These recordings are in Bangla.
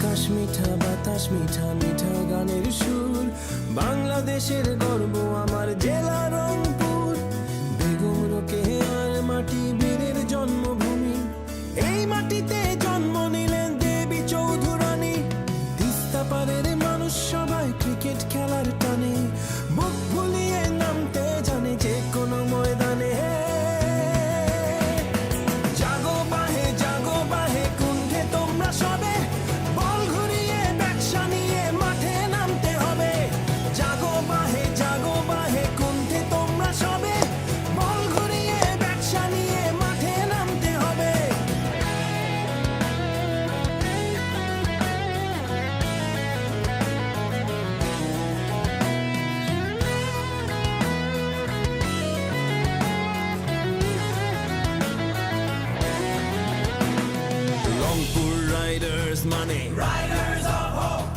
আকাশ মিঠা, বাতাস মিঠা, মিঠা গানের সুর। বাংলাদেশের গর্ব আমার জেলা রংপুর। বেগম রোকেয়ার মাটি বীরের জন্মভূমি। এই মাটিতে জন্ম নিলেন দেবী চৌধুরানী। তিস্তা পারের মানুষ সবাই ক্রিকেট খেলার টানে বুক ভুলিয়ে নামতে জানে যে কোনো ময়দানে। জাগো বাহে কুণ্ঠে তোমরা সবে, বল ঘুরিয়ে ব্যবসা নিয়ে মাঠে নামতে হবে। জাগো বাহে কুণ্ঠে তোমরা সবে, বল ঘুরিয়ে ব্যবসা নিয়ে মাঠে নামতে হবে। রংপুর রাইডার্স মানে Riders of hope,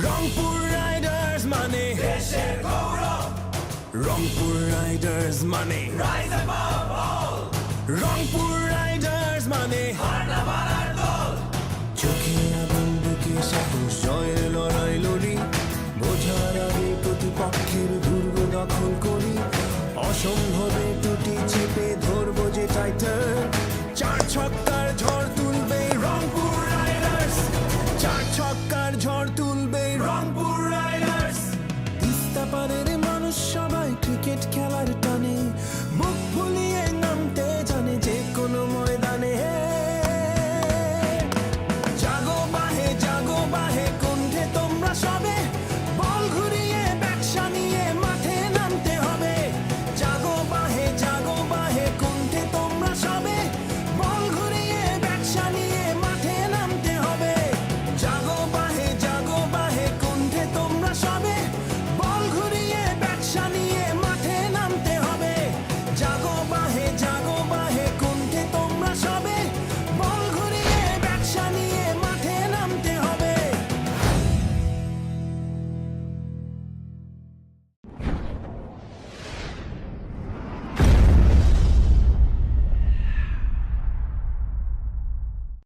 Rangpur Riders মানে দেশের গৌরব, রংপুর রাইডার্স মানে rise above all, Rangpur Riders মানে হার না মানার দল। চোখে আগুন বুকে সাহস, জয়ের লড়াই লড়ি। বোঝার আগে প্রতিপক্ষের দুর্গ দখল করি। অসম্ভবে টুটি চেপে ধরবো যে টাইটার। চার ছক্কার ঝড় তুলবে রংপুর রাইডার্স, চার ছক্কা